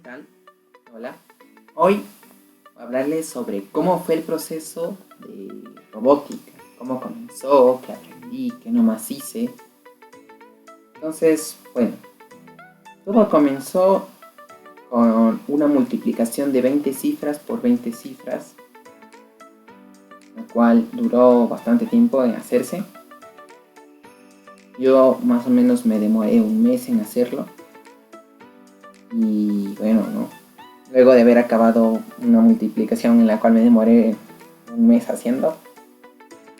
tal? Hola. Hoy voy a hablarles sobre cómo fue el proceso de robótica, cómo comenzó, qué aprendí, qué nomás hice. Entonces, bueno, todo comenzó con una multiplicación de 20 cifras por 20 cifras, la cual duró bastante tiempo en hacerse. Yo más o menos me demoré un mes en hacerlo. Y bueno, no. Luego de haber acabado una multiplicación en la cual me demoré un mes haciendo,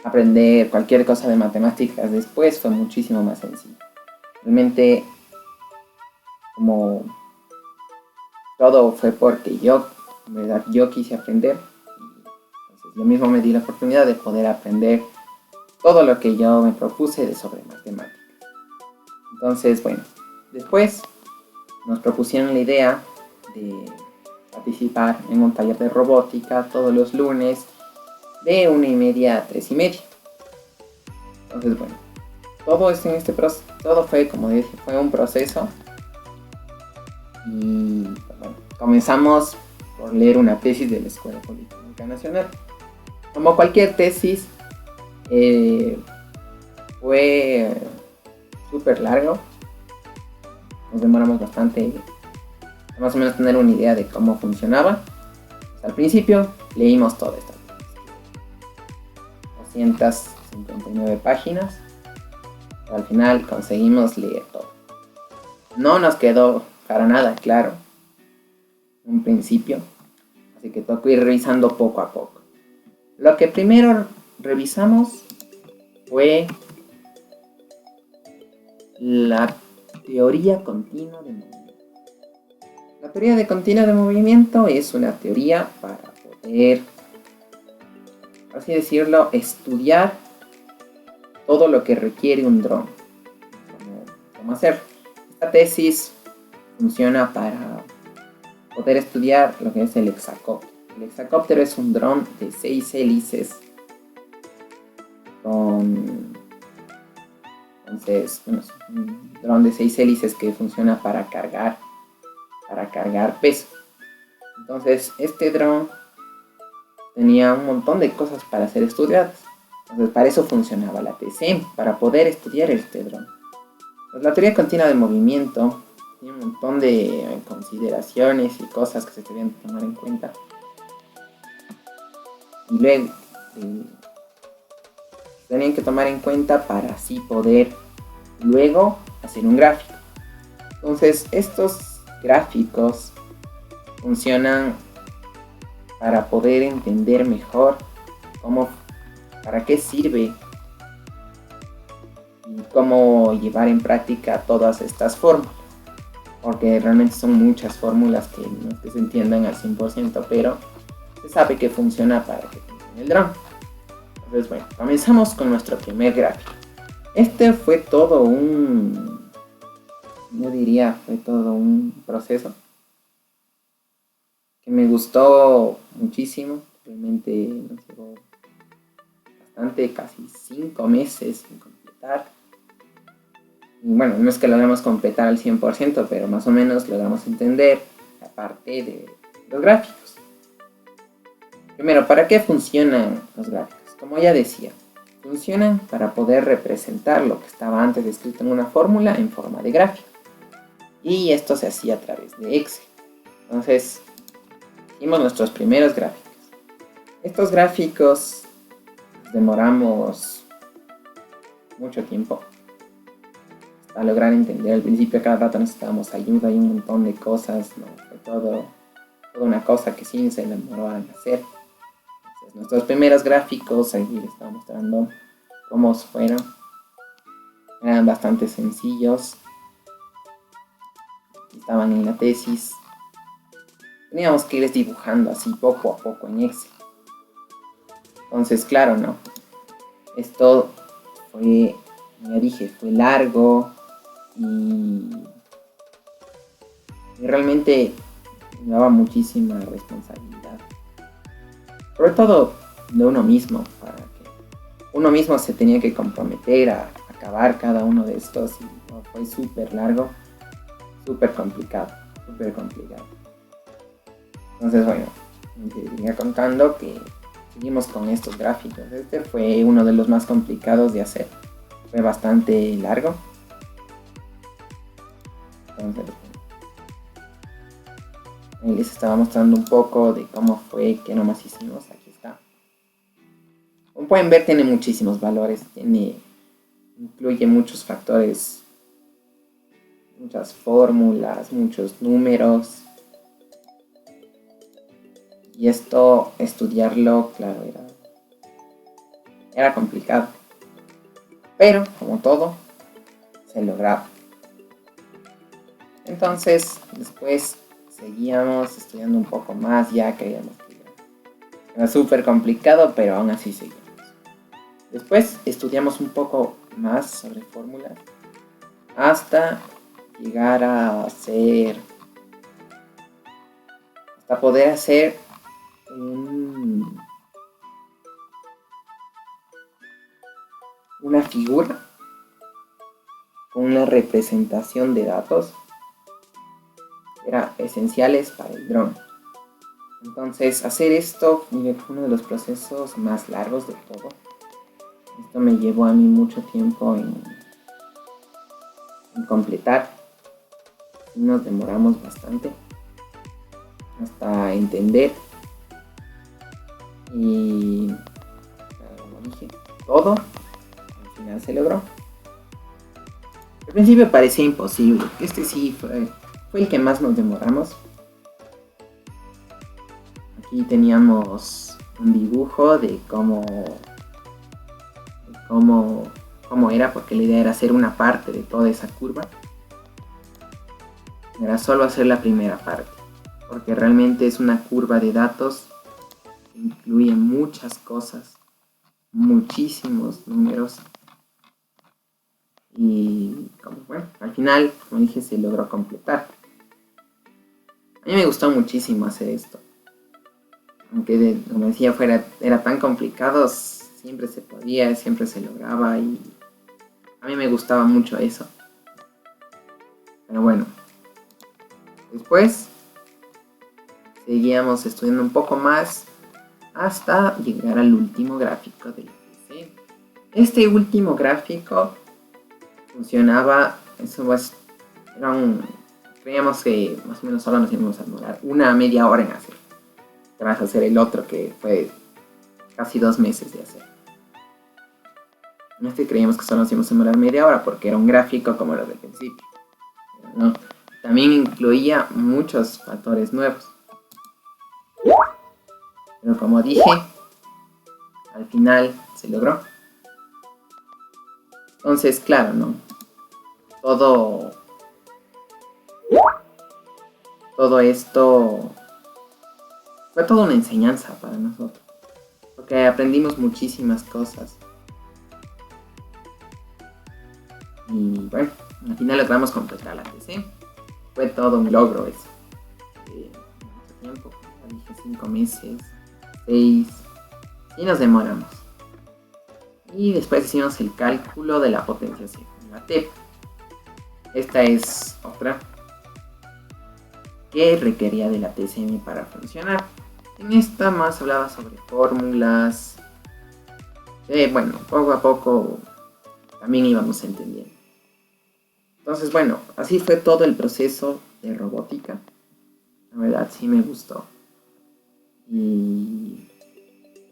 aprender cualquier cosa de matemáticas después fue muchísimo más sencillo. Realmente, como todo fue porque yo, en verdad, yo quise aprender. Y entonces yo mismo me di la oportunidad de poder aprender todo lo que yo me propuse sobre matemáticas. Entonces, bueno, después nos propusieron la idea de participar en un taller de robótica todos los lunes de 1:30 a 3:30. Entonces, bueno, todo esto en este proceso, todo fue, como dije, fue un proceso. Y bueno, comenzamos por leer una tesis de la Escuela Politécnica Nacional. Como cualquier tesis, fue súper largo. Nos demoramos bastante, más o menos tener una idea de cómo funcionaba. Al principio leímos todo esto. 259 páginas. Al final conseguimos leer todo. No nos quedó para nada claro en un principio, así que tocó ir revisando poco a poco. Lo que primero revisamos fue la teoría continua de movimiento. La teoría de continua de movimiento es una teoría para poder, así decirlo, estudiar todo lo que requiere un dron. ¿Cómo hacer? Esta tesis funciona para poder estudiar lo que es el hexacóptero. El hexacóptero es un dron de 6 hélices entonces, un dron de 6 hélices que funciona para cargar peso. Entonces, este dron tenía un montón de cosas para ser estudiadas. Entonces, para eso funcionaba la TCM, para poder estudiar este dron. Pues la teoría continua de movimiento tiene un montón de consideraciones y cosas que se deben tomar en cuenta. Y luego, tenían que tomar en cuenta para así poder luego hacer un gráfico. Entonces, estos gráficos funcionan para poder entender mejor para qué sirve y cómo llevar en práctica todas estas fórmulas, porque realmente son muchas fórmulas que no es que se entiendan al 100%, pero se sabe que funciona para que funcione el dron. Entonces, bueno, comenzamos con nuestro primer gráfico. Este fue todo fue todo un proceso que me gustó muchísimo. Realmente nos llevó bastante, casi 5 meses en completar. Y bueno, no es que logramos completar al 100%, pero más o menos logramos entender la parte de los gráficos. Primero, ¿para qué funcionan los gráficos? Como ya decía, funcionan para poder representar lo que estaba antes descrito en una fórmula en forma de gráfico. Y esto se hacía a través de Excel. Entonces, hicimos nuestros primeros gráficos. Estos gráficos demoramos mucho tiempo para lograr entender. Al principio cada rato necesitábamos ayuda y un montón de cosas, ¿no? Fue toda una cosa que sí se demoró en hacer. Entonces, nuestros primeros gráficos, aquí les estaba mostrando cómo fueron. Eran bastante sencillos. Estaban en la tesis. Teníamos que irles dibujando así poco a poco en Excel. Entonces, claro, ¿no? Esto fue, ya dije, fue largo y realmente me daba muchísima responsabilidad. Sobre todo de uno mismo, para que uno mismo se tenía que comprometer a acabar cada uno de estos y fue súper largo, súper complicado. Entonces, bueno, te venía contando que seguimos con estos gráficos. Este fue uno de los más complicados de hacer. Fue bastante largo. Entonces, ahí les estaba mostrando un poco de cómo fue, qué nomás hicimos. Aquí está. Como pueden ver, tiene muchísimos valores. Incluye muchos factores, muchas fórmulas, muchos números. Y esto, estudiarlo, claro, era complicado. Pero, como todo, se lograba. Entonces, después seguíamos estudiando un poco más, ya creíamos que era súper complicado, pero aún así seguimos. Después estudiamos un poco más sobre fórmulas, hasta llegar a hacer, hasta poder hacer una figura con una representación de datos era esenciales para el dron. Entonces, hacer esto fue uno de los procesos más largos de todo. Esto me llevó a mí mucho tiempo en completar. Y nos demoramos bastante hasta entender. Y como dije, todo al final se logró. Al principio parecía imposible. Este sí fue el que más nos demoramos. Aquí teníamos un dibujo de cómo era, porque la idea era hacer una parte de toda esa curva. Era solo hacer la primera parte, porque realmente es una curva de datos que incluye muchas cosas, muchísimos números. Y bueno, al final, como dije, se logró completar. A mí me gustó muchísimo hacer esto. Aunque, como decía, era tan complicado, siempre se podía, siempre se lograba y a mí me gustaba mucho eso. Pero bueno, después seguíamos estudiando un poco más hasta llegar al último gráfico del PC. Este último gráfico funcionaba, creíamos que más o menos solo nos íbamos a demorar una media hora en hacer. Tras hacer el otro que fue casi 2 meses de hacer. En este creíamos que solo nos íbamos a demorar media hora porque era un gráfico como los del principio. Pero no, también incluía muchos factores nuevos. Pero como dije, al final se logró. Entonces, claro, ¿no? Todo esto fue toda una enseñanza para nosotros. Porque aprendimos muchísimas cosas. Y bueno, al final logramos completar la TC. Fue todo un logro eso. Mucho tiempo, ya dije 5 meses, 6, y nos demoramos. Y después hicimos el cálculo de la potenciación de la TEP. Esta es otra que requería de la TCM para funcionar. En esta más hablaba sobre fórmulas. Bueno, poco a poco también íbamos entendiendo. Entonces, bueno, así fue todo el proceso de robótica. La verdad, sí me gustó. Y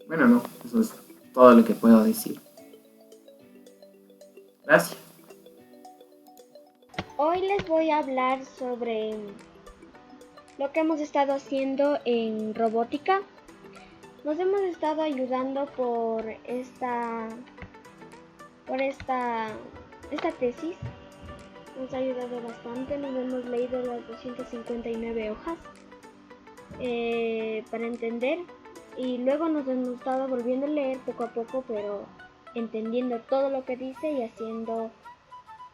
bueno, no, eso es todo lo que puedo decir. Gracias. Hoy les voy a hablar sobre lo que hemos estado haciendo en robótica. Nos hemos estado ayudando por esta tesis. Nos ha ayudado bastante, nos hemos leído las 259 hojas para entender, y luego nos hemos estado volviendo a leer poco a poco, pero entendiendo todo lo que dice y haciendo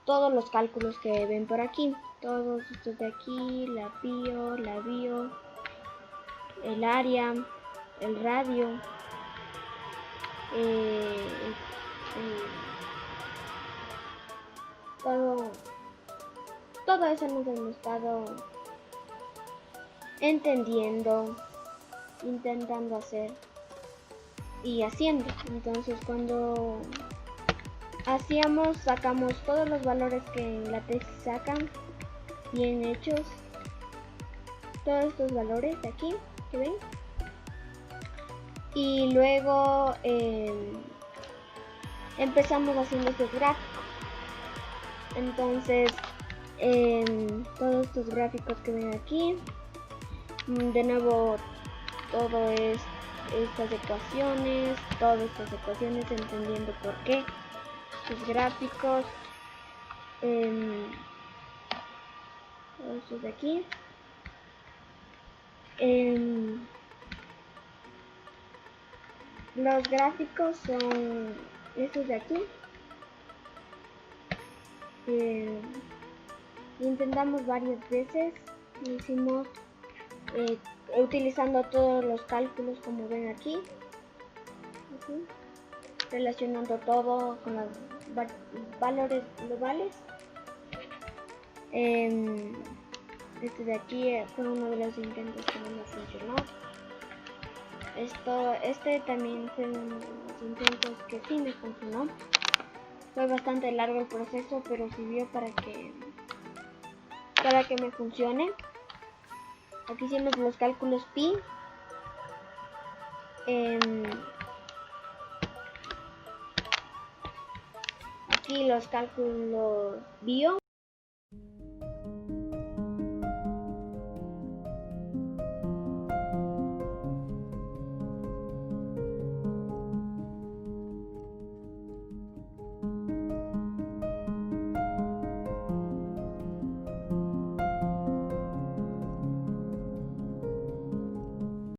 todos los cálculos que ven por aquí. Todos estos de aquí, la bio, el área, el radio, todo eso nos hemos estado entendiendo, intentando hacer y haciendo. Entonces cuando sacamos todos los valores que en la tesis sacan, bien hechos, todos estos valores de aquí que ven, y luego empezamos haciendo este gráfico. Entonces todos estos gráficos que ven aquí, de nuevo todo es todas estas ecuaciones, entendiendo por qué los gráficos, todos estos de aquí, los gráficos son estos de aquí. Intentamos varias veces, lo hicimos utilizando todos los cálculos como ven aquí, relacionando todo con los valores globales. Este de aquí fue uno de los intentos que no me funcionó. Este también fue uno de los intentos que sí me funcionó. Fue bastante largo el proceso, pero sirvió para que me funcione. Aquí hicimos los cálculos pi. Aquí los cálculos bio.